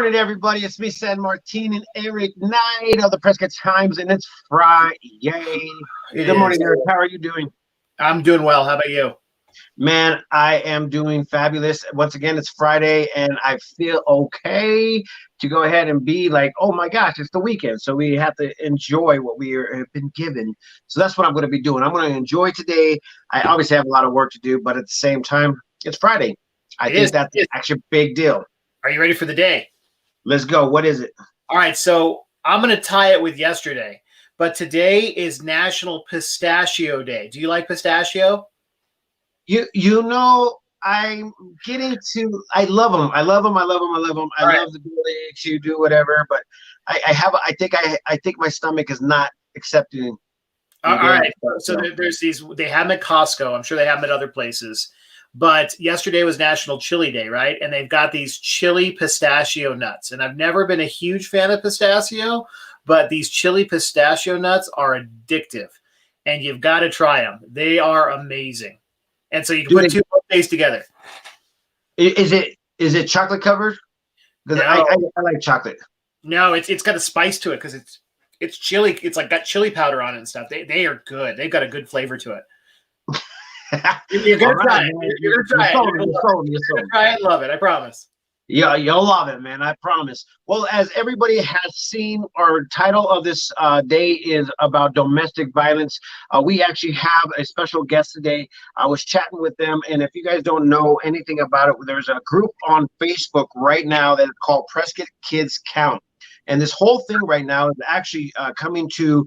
morning, everybody. It's me, San Martin, and Eric Knight of the Prescott Times, and it's Friday. Good morning, Eric. How are you doing? I'm doing well. How about you? Man, I am doing fabulous. Once again, it's Friday, and I feel okay to go ahead and be like, oh my gosh, it's the weekend. So we have to enjoy what have been given. So that's what I'm going to be doing. I'm going to enjoy today. I obviously have a lot of work to do, but at the same time, it's Friday. I think that's actually a big deal. Are you ready for the day? Let's go. What is it? All right, so I'm going to tie it with yesterday, but today is National Pistachio Day. Do you like pistachio? You know, I'm getting to. I love them. I love them. I love them. I love them. I love the ability to do whatever, but I think my stomach is not accepting. All right. So there's these. They have them at Costco. I'm sure they have them at other places. But yesterday was National Chili Day, right? And they've got these chili pistachio nuts. And I've never been a huge fan of pistachio, but these chili pistachio nuts are addictive. And you've got to try them. They are amazing. And so you can put two days together. Is it chocolate covered? Because I like chocolate. No, it's got a spice to it because it's chili. It's like got chili powder on it and stuff. They are good. They've got a good flavor to it. You're gonna try it. You're gonna try it. You're gonna try it. Love it. I promise. Yeah, you'll love it, man. I promise. Well, as everybody has seen, our title of this day is about domestic violence. We actually have a special guest today. I was chatting with them, and if you guys don't know anything about it, there's a group on Facebook right now that's called Prescott Kids Count. And this whole thing right now is actually coming to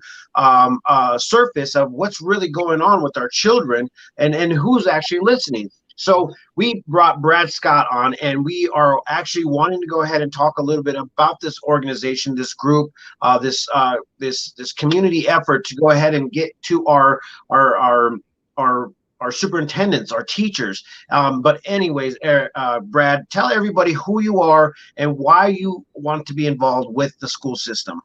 surface of what's really going on with our children and who's actually listening. So we brought Brad Scott on, and we are actually wanting to go ahead and talk a little bit about this organization, this group, this community effort to go ahead and get to our superintendents, our teachers. But anyways, Brad, tell everybody who you are and why you want to be involved with the school system.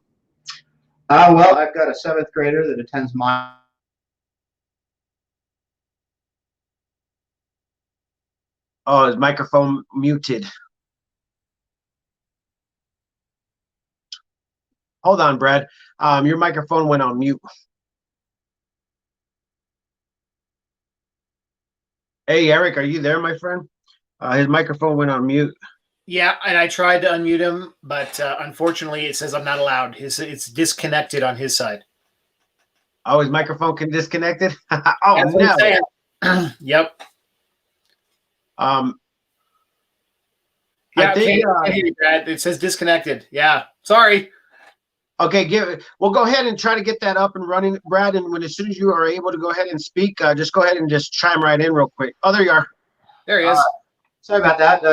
Well, I've got a 7th grader that attends my. Oh, his microphone muted. Hold on, Brad. Your microphone went on mute. Hey, Eric, are you there, my friend? His microphone went on mute. Yeah, and I tried to unmute him, but unfortunately it says I'm not allowed. It's disconnected on his side. Oh, his microphone disconnected? Oh, no. Yep. Yeah, I think it says disconnected. Yeah, sorry. Okay, we'll go ahead and try to get that up and running, Brad. And as soon as you are able to go ahead and speak, just go ahead and just chime right in real quick. Oh, there you are. There he is. Sorry about that.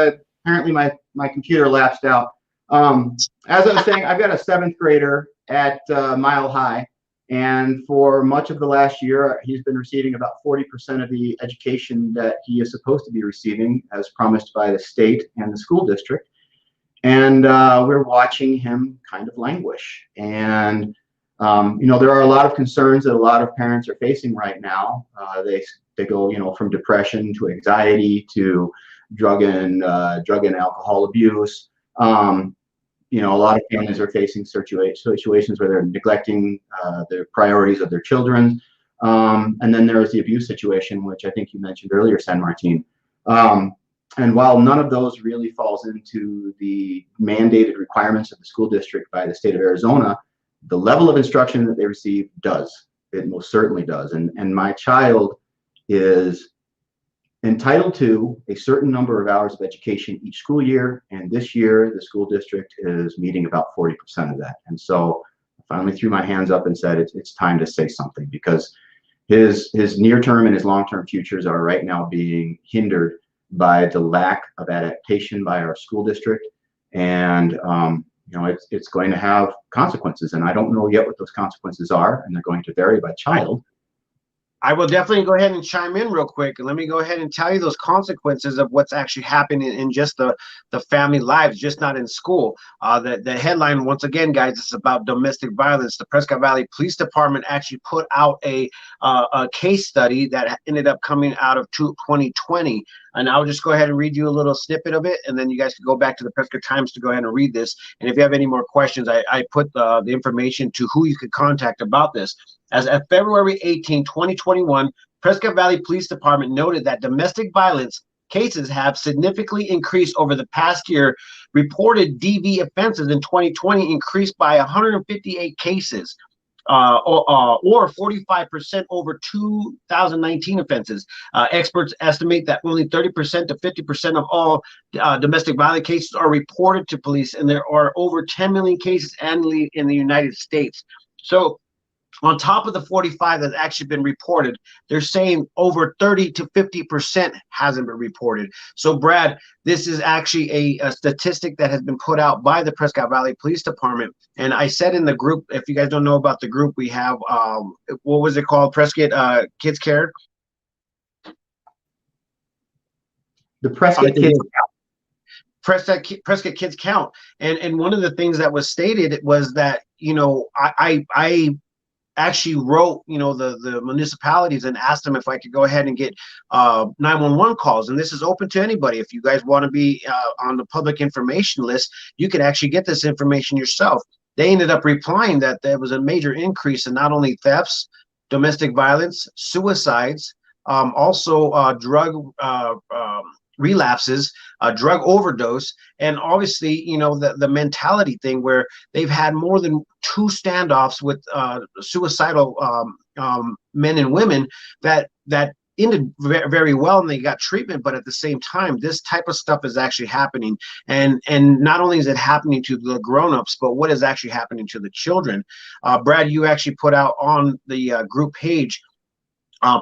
Apparently my computer lapsed out. As I was saying, I've got a 7th grader at Mile High, and for much of the last year, he's been receiving about 40% of the education that he is supposed to be receiving, as promised by the state and the school district. And we're watching him kind of languish. And, there are a lot of concerns that a lot of parents are facing right now. They go, from depression to anxiety to drug and alcohol abuse. A lot of families are facing situations where they're neglecting the priorities of their children. And then there is the abuse situation, which I think you mentioned earlier, San Martin. And while none of those really falls into the mandated requirements of the school district by the state of Arizona, the level of instruction that they receive does. It most certainly does. And my child is entitled to a certain number of hours of education each school year. And this year, the school district is meeting about 40% of that. And so I finally threw my hands up and said, it's time to say something, because his near-term and his long-term futures are right now being hindered by the lack of adaptation by our school district. And it's going to have consequences, and I don't know yet what those consequences are, and they're going to vary by child. I will definitely go ahead and chime in real quick, and let me go ahead and tell you those consequences of what's actually happening in just the family lives, just not in school. The headline, once again, guys, is about domestic violence. The Prescott Valley Police Department actually put out a case study that ended up coming out of 2020, and I'll just go ahead and read you a little snippet of it, and then you guys can go back to the Prescott Times to go ahead and read this. And if you have any more questions, I put the information to who you could contact about this. As of February 18, 2021, Prescott Valley Police Department noted that domestic violence cases have significantly increased over the past year. Reported DV offenses in 2020 increased by 158 cases, or 45% over 2019 offenses. Experts estimate that only 30% to 50% of all domestic violence cases are reported to police, and there are over 10 million cases annually in the United States. So on top of the 45 that's actually been reported, they're saying over 30 to 50% hasn't been reported. So Brad, this is actually a statistic that has been put out by the Prescott Valley Police Department. And I said in the group, if you guys don't know about the group, we have, what was it called? Prescott Kids Care? The Prescott Kids Prescott Kids Count. And one of the things that was stated was that, you know, I actually wrote, you know, the municipalities and asked them if I could go ahead and get 911 calls. And this is open to anybody. If you guys want to be on the public information list, you could actually get this information yourself. They ended up replying that there was a major increase in not only thefts, domestic violence, suicides, also drug relapses, drug overdose, and obviously, you know, the mentality thing where they've had more than 2 standoffs with suicidal men and women that ended very well, and they got treatment. But at the same time, this type of stuff is actually happening, and not only is it happening to the grown-ups, but what is actually happening to the children. Brad, you actually put out on the group page,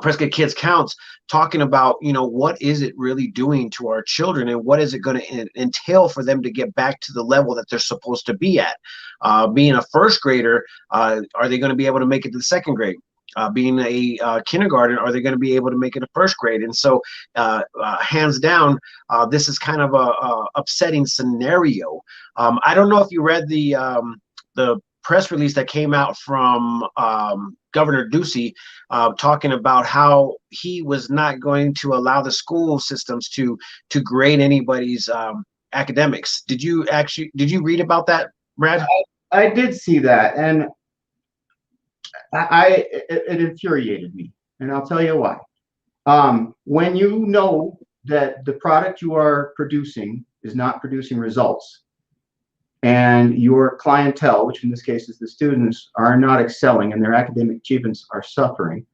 Prescott Kids Counts, talking about, you know, what is it really doing to our children, and what is it going to entail for them to get back to the level that they're supposed to be at. Being a first grader, are they going to be able to make it to the second grade? Being a kindergarten, are they going to be able to make it to first grade? And so hands down, this is kind of a upsetting scenario. I don't know if you read the press release that came out from Governor Ducey, talking about how he was not going to allow the school systems to grade anybody's academics. Did you read about that, Brad? I did see that, and it infuriated me, and I'll tell you why. When you know that the product you are producing is not producing results, and your clientele, which in this case is the students, are not excelling and their academic achievements are suffering,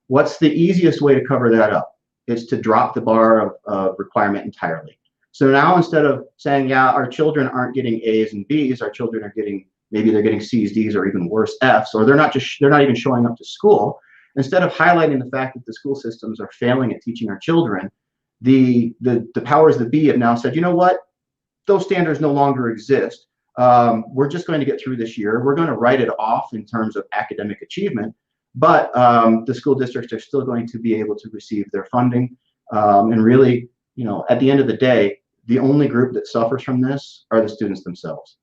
what's the easiest way to cover that up? Is to drop the bar of requirement entirely. So now, instead of saying, yeah, our children aren't getting A's and B's, our children are getting, maybe they're getting C's, D's, or even worse, F's, or they're not even showing up to school. Instead of highlighting the fact that the school systems are failing at teaching our children, the powers that be have now said, you know what, those standards no longer exist. We're just going to get through this year. We're going to write it off in terms of academic achievement, but the school districts are still going to be able to receive their funding. And really, you know, at the end of the day, the only group that suffers from this are the students themselves.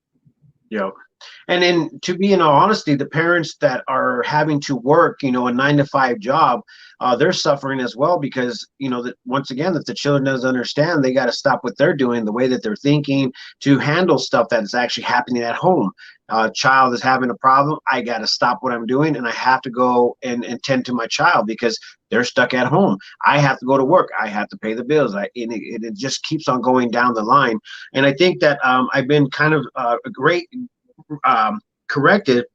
Yeah. And then, to be in all honesty, the parents that are having to work, you know, a 9-to-5 job, they're suffering as well, because, you know, that once again, if the children doesn't understand, they got to stop what they're doing, the way that they're thinking, to handle stuff that is actually happening at home. Child is having a problem, I got to stop what I'm doing, and I have to go and tend to my child because they're stuck at home. I have to go to work. I have to pay the bills. It just keeps on going down the line. And I think that I've been kind of corrected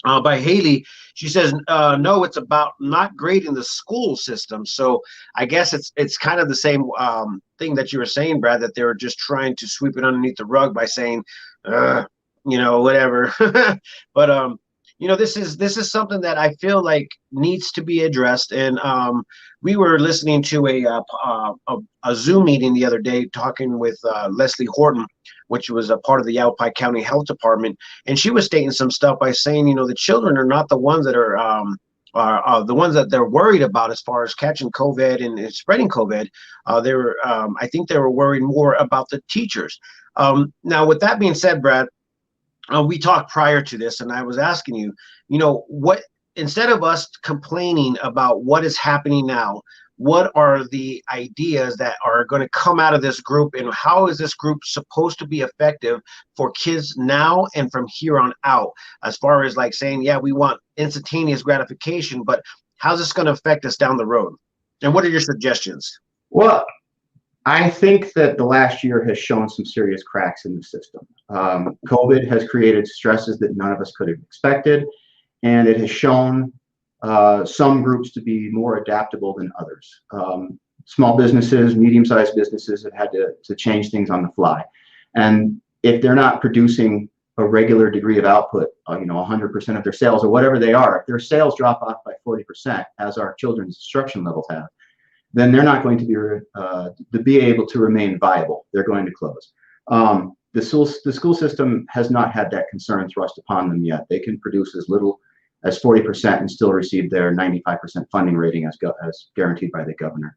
by Haley. She says, no, it's about not grading the school system. So I guess it's kind of the same thing that you were saying, Brad, that they were just trying to sweep it underneath the rug by saying, you know, whatever. But you know, this is something that I feel like needs to be addressed. And we were listening to a Zoom meeting the other day, talking with Leslie Horton, which was a part of the Yavapai County Health Department, and she was stating some stuff by saying, you know, the children are not the ones that are the ones that they're worried about as far as catching COVID and spreading COVID. I think they were worried more about the teachers. Now, with that being said, Brad, we talked prior to this, and I was asking you, you know, instead of us complaining about what is happening now, what are the ideas that are going to come out of this group, and how is this group supposed to be effective for kids now and from here on out, as far as like saying, yeah, we want instantaneous gratification, but how's this going to affect us down the road? And what are your suggestions? Well, I think that the last year has shown some serious cracks in the system. COVID has created stresses that none of us could have expected, and it has shown some groups to be more adaptable than others. Small businesses, medium-sized businesses have had to change things on the fly. And if they're not producing a regular degree of output, 100% of their sales or whatever they are, if their sales drop off by 40%, as our children's instruction levels have, then they're not going to be able to remain viable. They're going to close. The school system has not had that concern thrust upon them yet. They can produce as little as 40% and still receive their 95% funding rating as guaranteed by the governor.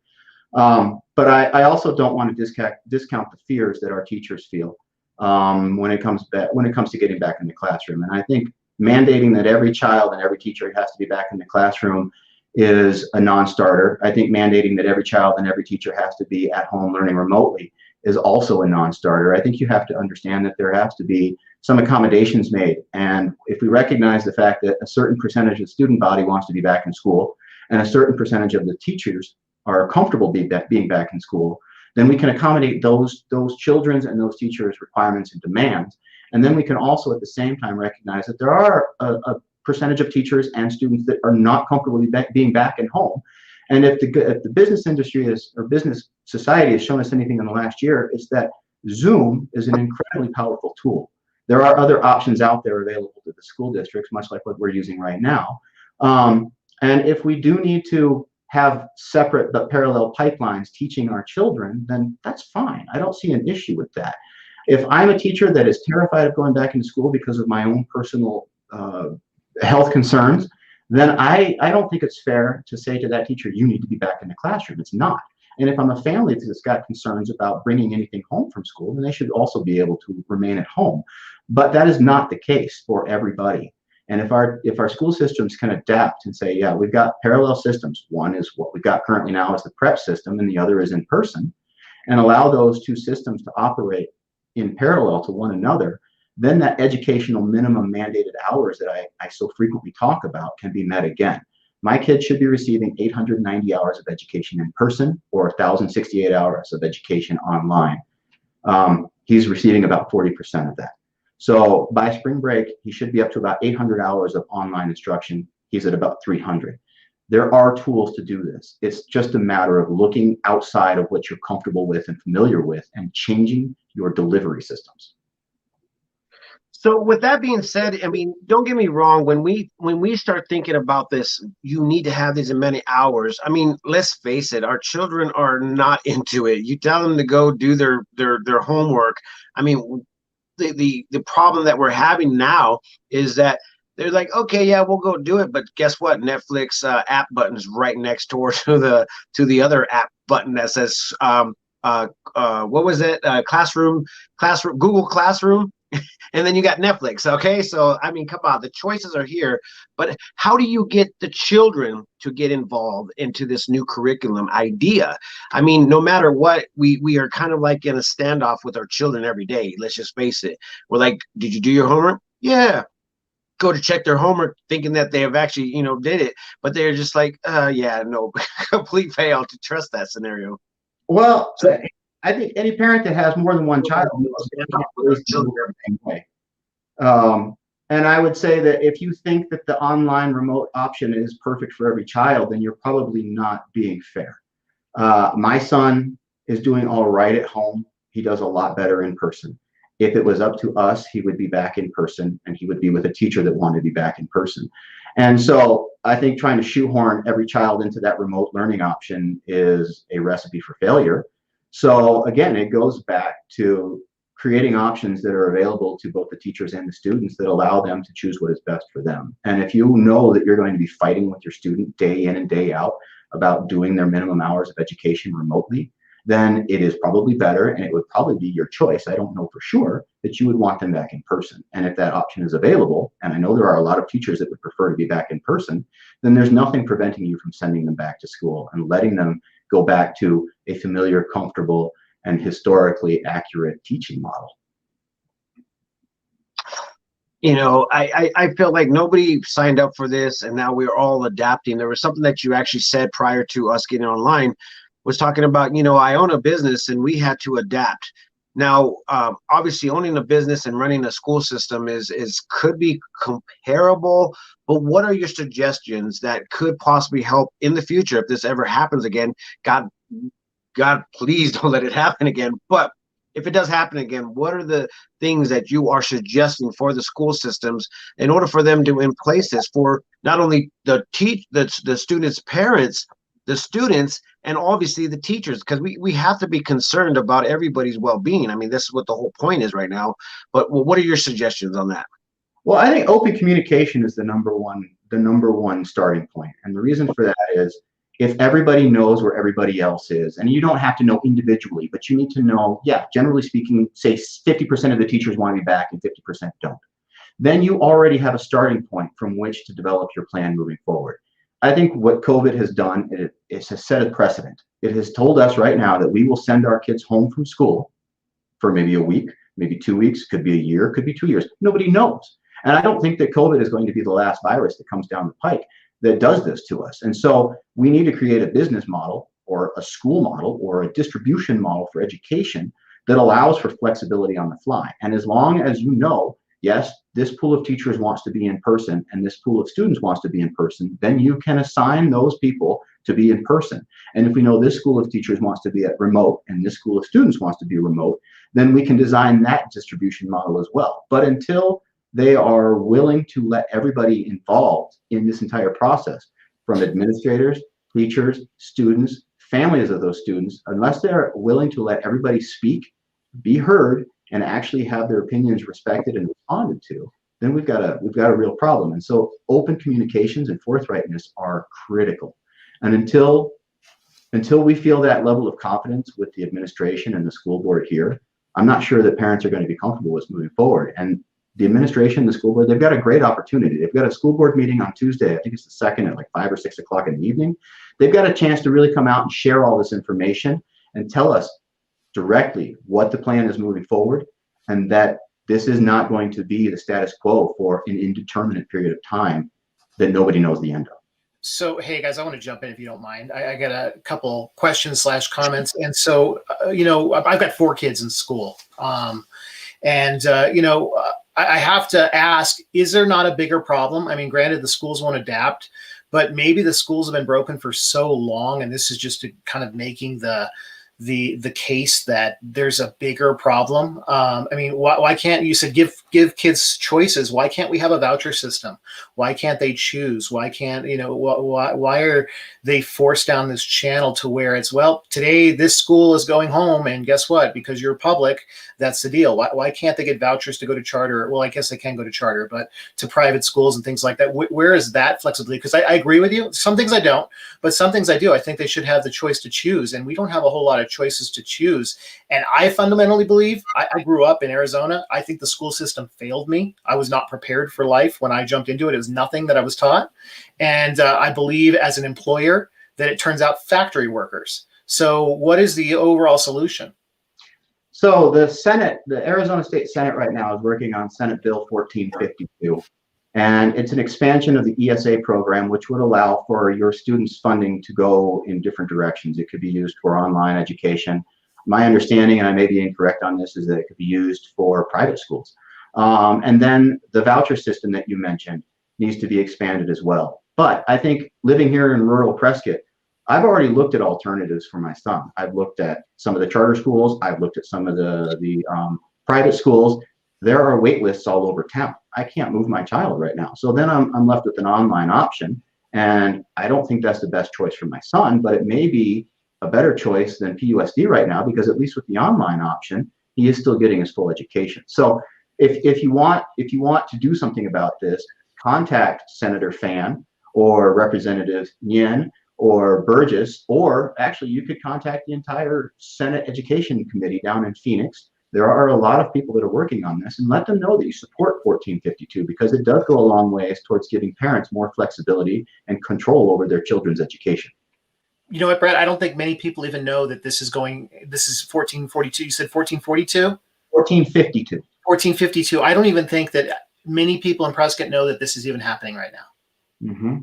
But I also don't want to discount the fears that our teachers feel when it comes to getting back in the classroom. And I think mandating that every child and every teacher has to be back in the classroom is a non-starter. I think mandating that every child and every teacher has to be at home learning remotely is also a non-starter. I think you have to understand that there has to be some accommodations made. And if we recognize the fact that a certain percentage of the student body wants to be back in school and a certain percentage of the teachers are comfortable being back in school, then we can accommodate those children's and those teachers' requirements and demands. And then we can also at the same time recognize that there are a percentage of teachers and students that are not comfortable being back at home. And if the business industry or business society has shown us anything in the last year, it's that Zoom is an incredibly powerful tool. There are other options out there available to the school districts, much like what we're using right now. And if we do need to have separate but parallel pipelines teaching our children, then that's fine. I don't see an issue with that. If I'm a teacher that is terrified of going back into school because of my own personal health concerns, then I don't think it's fair to say to that teacher, you need to be back in the classroom. It's not. And if I'm a family that's got concerns about bringing anything home from school, then they should also be able to remain at home. But that is not the case for everybody. And if our school systems can adapt and say, yeah, we've got parallel systems. One is what we've got currently now is the prep system, and the other is in person, and allow those two systems to operate in parallel to one another, then that educational minimum mandated hours that I so frequently talk about can be met again. My kid should be receiving 890 hours of education in person or 1,068 hours of education online. He's receiving about 40% of that. So by spring break, he should be up to about 800 hours of online instruction. He's at about 300. There are tools to do this. It's just a matter of looking outside of what you're comfortable with and familiar with and changing your delivery systems. So with that being said, I mean, don't get me wrong. When we start thinking about this, you need to have these many hours. I mean, let's face it, our children are not into it. You tell them to go do their homework. I mean, the problem that we're having now is that they're like, okay, yeah, we'll go do it, but guess what? Netflix app button is right next door to the other app button that says what was it? Classroom, Google Classroom. And then you got Netflix. Okay, so I mean, come on, the choices are here, but how do you get the children to get involved into this new curriculum idea? I mean, no matter what, we are kind of like in a standoff with our children every day. Let's just face it. We're like, did you do your homework? Yeah. Go to check their homework, thinking that they have actually, did it, but they're just like, yeah, no, complete fail to trust that scenario. Well, I think any parent that has more than one child knows and I would say that if you think that the online remote option is perfect for every child, then you're probably not being fair. My son is doing all right at home. He does a lot better in person. If it was up to us, he would be back in person, and he would be with a teacher that wanted to be back in person. And so I think trying to shoehorn every child into that remote learning option is a recipe for failure. So again, it goes back to creating options that are available to both the teachers and the students that allow them to choose what is best for them. And if you know that you're going to be fighting with your student day in and day out about doing their minimum hours of education remotely, then it is probably better, and it would probably be your choice, I don't know for sure, that you would want them back in person. And if that option is available, and I know there are a lot of teachers that would prefer to be back in person, then there's nothing preventing you from sending them back to school and letting them go back to a familiar, comfortable, and historically accurate teaching model. You know, I feel like nobody signed up for this, and now we're all adapting. There was something that you actually said prior to us getting online, was talking about, you know, I own a business and we had to adapt. Now, obviously, owning a business and running a school system is could be comparable, but what are your suggestions that could possibly help in the future if this ever happens again? God, please don't let it happen again. But if it does happen again, what are the things that you are suggesting for the school systems in order for them to in place this for not only the students' parents, the students, and obviously the teachers, because we have to be concerned about everybody's well-being. I mean, this is what the whole point is right now. But what are your suggestions on that? Well, I think open communication is the number one starting point. And the reason for that is if everybody knows where everybody else is, and you don't have to know individually, but you need to know, yeah, generally speaking, say 50% of the teachers want to be back and 50% don't. Then you already have a starting point from which to develop your plan moving forward. I think what COVID has done is has set a precedent. It has told us right now that we will send our kids home from school for maybe a week, maybe 2 weeks, could be a year, could be 2 years. Nobody knows. And I don't think that COVID is going to be the last virus that comes down the pike that does this to us. And so we need to create a business model or a school model or a distribution model for education that allows for flexibility on the fly. And as long as you know, yes, this pool of teachers wants to be in person and this pool of students wants to be in person, then you can assign those people to be in person. And if we know this school of teachers wants to be at remote and this school of students wants to be remote, then we can design that distribution model as well. But until they are willing to let everybody involved in this entire process, from administrators, teachers, students, families of those students, unless they're willing to let everybody speak, be heard, and actually have their opinions respected and responded to, then we've got a real problem. And so open communications and forthrightness are critical. And until we feel that level of confidence with the administration and the school board here, I'm not sure that parents are going to be comfortable with moving forward. And the administration, the school board, they've got a great opportunity. They've got a school board meeting on Tuesday. I think it's the 2nd at like 5 or 6 o'clock in the evening. They've got a chance to really come out and share all this information and tell us directly what the plan is moving forward, and that this is not going to be the status quo for an indeterminate period of time that nobody knows the end of. So, hey guys, I want to jump in if you don't mind. I got a couple questions / comments. And so, you know, I've got 4 kids in school. You know, I have to ask, is there not a bigger problem? I mean, granted, the schools won't adapt, but maybe the schools have been broken for so long, and this is just kind of making the case that there's a bigger problem. I mean, why can't, you said give kids choices? Why can't we have a voucher system? Why can't they choose? Why can't, you know, why are they forced down this channel to where it's, well, today this school is going home, and guess what? Because you're public, that's the deal. Why can't they get vouchers to go to charter? Well, I guess they can go to charter, but to private schools and things like that. Where is that flexibility? Because I agree with you. Some things I don't, but some things I do. I think they should have the choice to choose, and we don't have a whole lot of choices to choose. And I fundamentally believe, I grew up in Arizona. I think the school system failed me. I was not prepared for life when I jumped into it. It was nothing that I was taught. And I believe as an employer that it turns out factory workers. So what is the overall solution? So the Senate, the Arizona State Senate right now is working on Senate Bill 1452. And it's an expansion of the ESA program, which would allow for your students' funding to go in different directions. It could be used for online education. My understanding, and I may be incorrect on this, is that it could be used for private schools. And then the voucher system that you mentioned needs to be expanded as well. But I think living here in rural Prescott, I've already looked at alternatives for my son. I've looked at some of the charter schools. I've looked at some of the private schools. There are wait lists all over town. I can't move my child right now. So then I'm left with an online option. And I don't think that's the best choice for my son, but it may be a better choice than PUSD right now, because at least with the online option, he is still getting his full education. So if you want to do something about this, contact Senator Fan or Representative Yin or Burgess, or actually you could contact the entire Senate Education Committee down in Phoenix. there are a lot of people that are working on this, and let them know that you support 1452, because it does go a long ways towards giving parents more flexibility and control over their children's education. You know what, Brett? I don't think many people even know that this is 1442. You said 1442? 1452. 1452. I don't even think that many people in Prescott know that this is even happening right now. Mm-hmm.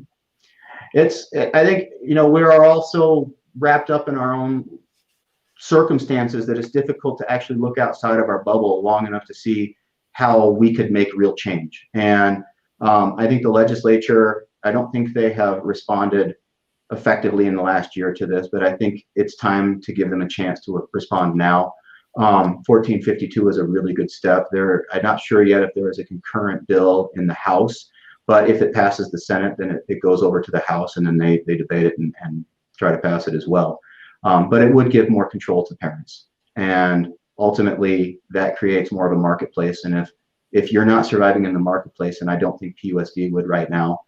I think, we are also wrapped up in our own circumstances that it's difficult to actually look outside of our bubble long enough to see how we could make real change. And I think the legislature, I don't think they have responded effectively in the last year to this, but I think it's time to give them a chance to respond now. 1452 is a really good step. I'm not sure yet if there is a concurrent bill in the House, but if it passes the Senate, then it goes over to the House, and then they debate it and try to pass it as well. But it would give more control to parents, and ultimately that creates more of a marketplace. And if you're not surviving in the marketplace, and I don't think PUSD would right now,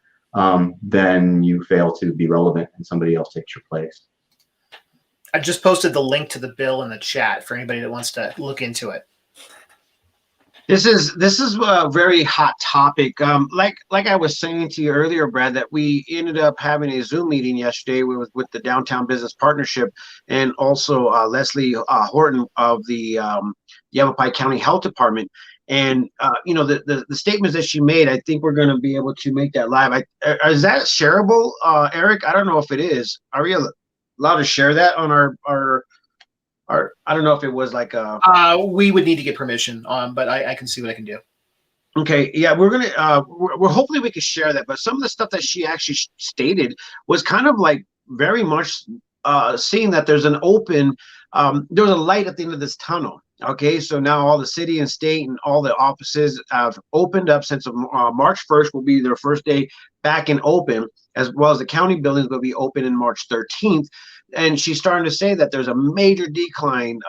then you fail to be relevant and somebody else takes your place. I just posted the link to the bill in the chat for anybody that wants to look into it. This is a very hot topic. Like I was saying to you earlier, Brad, that we ended up having a Zoom meeting yesterday with the Downtown Business Partnership, and also Leslie Horton of the Yavapai County Health Department. And the statements that she made, I think we're going to be able to make that live. Is that shareable, Eric? I don't know if it is. Are we allowed to share that on our I don't know if it was like we would need to get permission but I can see what I can do. Okay, yeah, we're gonna we're hopefully we can share that. But some of the stuff that she actually stated was kind of like very much seeing that there's an open there's a light at the end of this tunnel. Okay, so now all the city and state and all the offices have opened up since March 1st will be their first day back in open, as well as the county buildings will be open in March 13th. And she's starting to say that there's a major decline.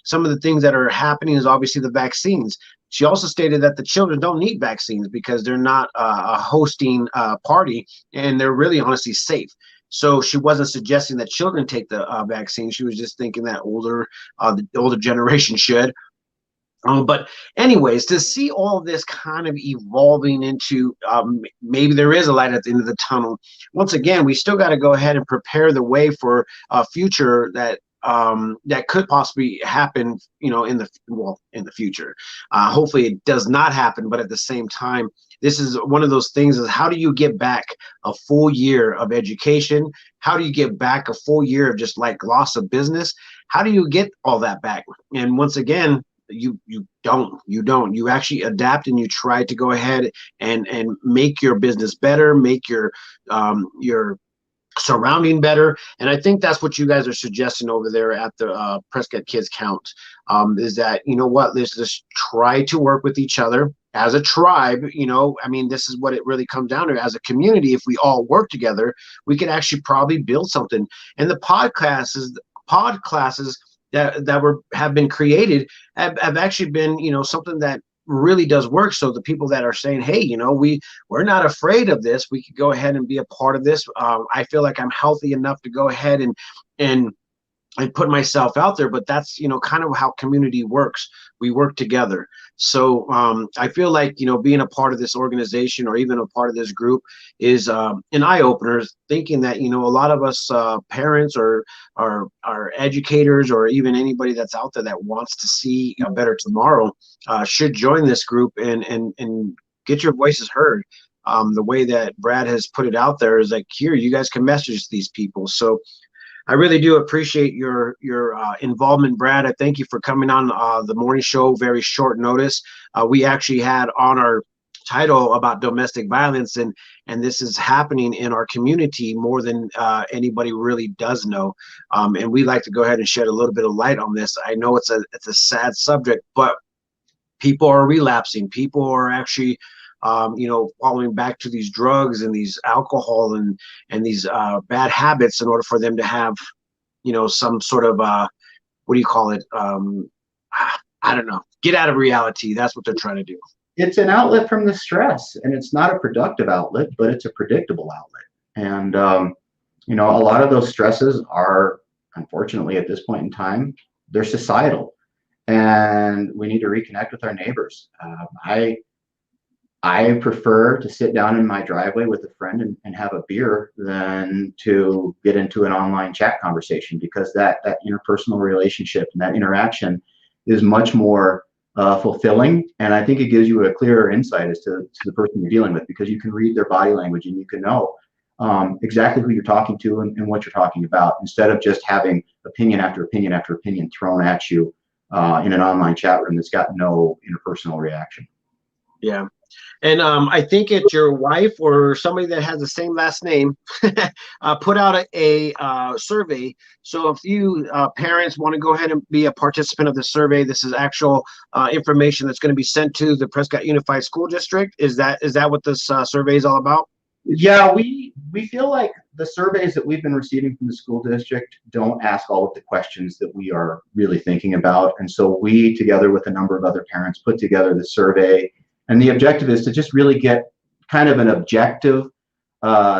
Some of the things that are happening is obviously the vaccines. She also stated that the children don't need vaccines because they're not a hosting party, and they're really honestly safe. So she wasn't suggesting that children take the vaccine. She was just thinking that the older generation should. But anyways, to see all of this kind of evolving into maybe there is a light at the end of the tunnel. Once again, we still got to go ahead and prepare the way for a future that could possibly happen, in the future. Hopefully it does not happen, but at the same time, this is one of those things is how do you get back a full year of education? How do you get back a full year of just like loss of business? How do you get all that back? And once again, you don't. You actually adapt and you try to go ahead and make your business better, make your surrounding better. And I think that's what you guys are suggesting over there at the Prescott Kids Count, is that, let's just try to work with each other as a tribe. This is what it really comes down to. As a community, if we all work together, we could actually probably build something. And the pod classes that have been created have actually been, something that really does work. So the people that are saying, hey, we're not afraid of this, we could go ahead and be a part of this. I feel like I'm healthy enough to go ahead and put myself out there. But that's, kind of how community works. We work together. So I feel like, being a part of this organization or even a part of this group is an eye-opener, thinking that, a lot of us parents or our educators or even anybody that's out there that wants to see a better tomorrow should join this group and get your voices heard. The way that Brad has put it out there is like, here, you guys can message these people. So I really do appreciate your involvement, Brad. I thank you for coming on the morning show, very short notice. We actually had on our title about domestic violence, and this is happening in our community more than anybody really does know. And we like to go ahead and shed a little bit of light on this. I know it's a sad subject, but people are relapsing. People are actually following back to these drugs and these alcohol and these bad habits in order for them to have, some sort of, what do you call it? I don't know, get out of reality. That's what they're trying to do. It's an outlet from the stress, and it's not a productive outlet, but it's a predictable outlet. And, a lot of those stresses are, unfortunately, at this point in time, they're societal. and we need to reconnect with our neighbors. I prefer to sit down in my driveway with a friend and have a beer than to get into an online chat conversation, because that interpersonal relationship and that interaction is much more fulfilling. And I think it gives you a clearer insight as to the person you're dealing with, because you can read their body language and you can know exactly who you're talking to and what you're talking about, instead of just having opinion after opinion after opinion thrown at you in an online chat room that's got no interpersonal reaction. Yeah. And I think it's your wife or somebody that has the same last name put out a survey. So if you parents want to go ahead and be a participant of the survey, this is actual information that's going to be sent to the Prescott Unified School District. Is that what this survey is all about? Yeah, we feel like the surveys that we've been receiving from the school district don't ask all of the questions that we are really thinking about. And so we, together with a number of other parents, put together the survey. And the objective is to just really get kind of an objective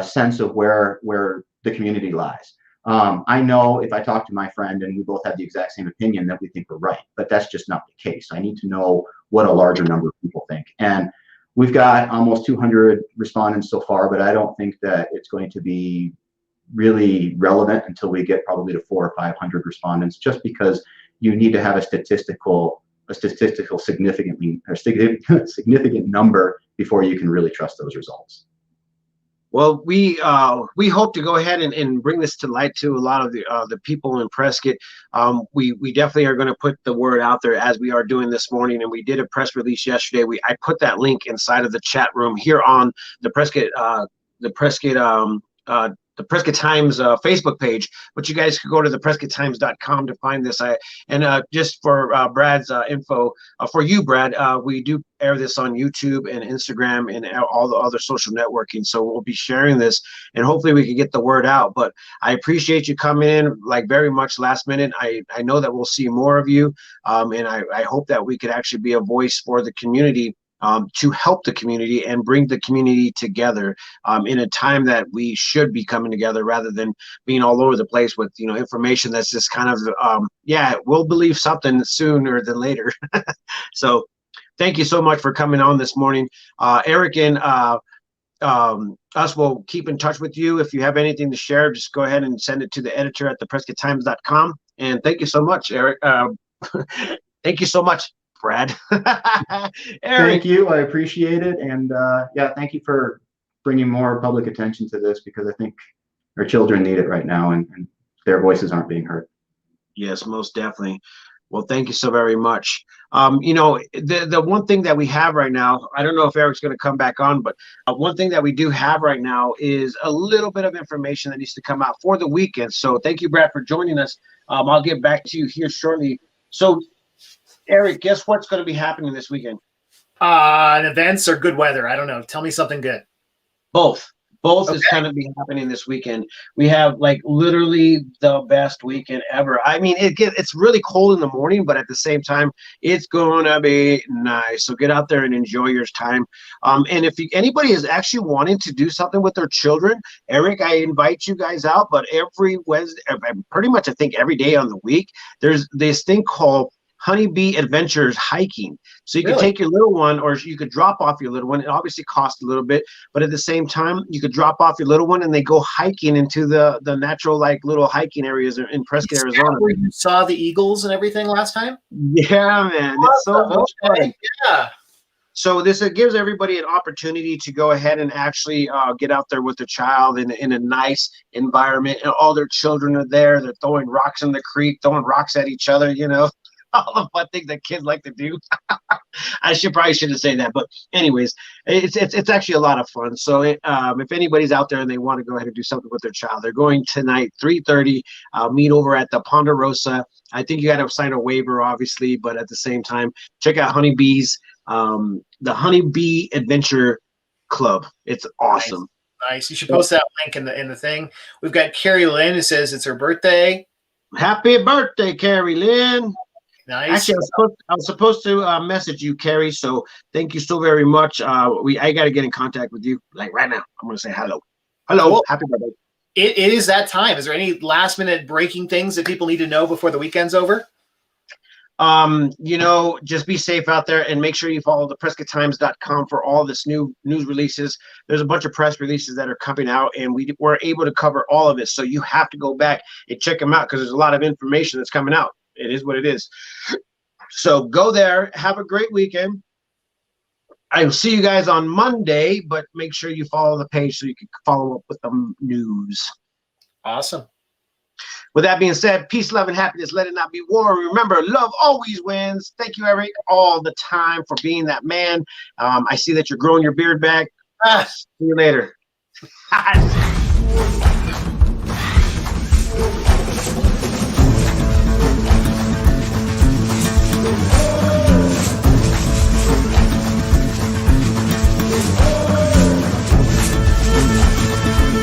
sense of where the community lies. I know if I talk to my friend and we both have the exact same opinion, that we think we're right, but that's just not the case. I need to know what a larger number of people think. And we've got almost 200 respondents so far, but I don't think that it's going to be really relevant until we get probably to 400 or 500 respondents, just because you need to have a statistical significant number before you can really trust those results. Well, we hope to go ahead and bring this to light to a lot of the people in Prescott. We definitely are going to put the word out there, as we are doing this morning, and we did a press release yesterday. I put that link inside of the chat room here on the Prescott Times Facebook page, but you guys could go to the PrescottTimes.com to find this. Just for Brad's info, for you, Brad, we do air this on YouTube and Instagram and all the other social networking. So we'll be sharing this, and hopefully we can get the word out. But I appreciate you coming in like very much last minute. I know that we'll see more of you, and I hope that we could actually be a voice for the community. To help the community and bring the community together in a time that we should be coming together, rather than being all over the place with information that's just kind of we'll believe something sooner than later. So thank you so much for coming on this morning, Eric, and us will keep in touch with you. If you have anything to share, just go ahead and send it to the editor at the PrescottTimes.com. And thank you so much, Eric. Thank you so much, Brad. Thank you. I appreciate it. And thank you for bringing more public attention to this, because I think our children need it right now, and their voices aren't being heard. Yes, most definitely. Well, thank you so very much. The one thing that we have right now, I don't know if Eric's going to come back on, but one thing that we do have right now is a little bit of information that needs to come out for the weekend. So thank you, Brad, for joining us. I'll get back to you here shortly. So Eric, guess what's going to be happening this weekend? Events or good weather? I don't know. Tell me something good. Both Okay. is going to be happening this weekend. We have like literally the best weekend ever. I mean, it's really cold in the morning, but at the same time, it's going to be nice. So get out there and enjoy your time. And if anybody is actually wanting to do something with their children, Eric, I invite you guys out. But every Wednesday, pretty much I think every day on the week, there's this thing called Honeybee Adventures hiking. So you could take your little one, or you could drop off your little one. It obviously costs a little bit, but at the same time, you could drop off your little one and they go hiking into the natural, like, little hiking areas in Prescott, Arizona. Where you saw the eagles and everything last time? Yeah, man. It's so much fun. Yeah. So this gives everybody an opportunity to go ahead and actually get out there with their child in a nice environment. And all their children are there. They're throwing rocks in the creek, throwing rocks at each other, all the fun things that kids like to do. I probably shouldn't say that, but anyways, it's actually a lot of fun. So if anybody's out there and they want to go ahead and do something with their child, they're going tonight, 3:30. Meet over at the Ponderosa. I think you got to sign a waiver, obviously, but at the same time, check out Honeybees, the Honeybee Adventure Club. It's awesome. Nice. You should post that link in the thing. We've got Carrie Lynn who says it's her birthday. Happy birthday, Carrie Lynn. Nice. Actually, I was supposed to message you, Carrie. So thank you so very much. I got to get in contact with you like right now. I'm going to say hello. Hello. Cool. Happy birthday. It is that time. Is there any last minute breaking things that people need to know before the weekend's over? Just be safe out there and make sure you follow the PrescottTimes.com for all this new news releases. There's a bunch of press releases that are coming out, and we're able to cover all of it. So you have to go back and check them out because there's a lot of information that's coming out. It is what it is. So go there. Have a great weekend. I will see you guys on Monday, but make sure you follow the page so you can follow up with the news. Awesome. With that being said, peace, love, and happiness. Let it not be war. Remember, love always wins. Thank you, Eric, all the time for being that man. I see that you're growing your beard back. See you later.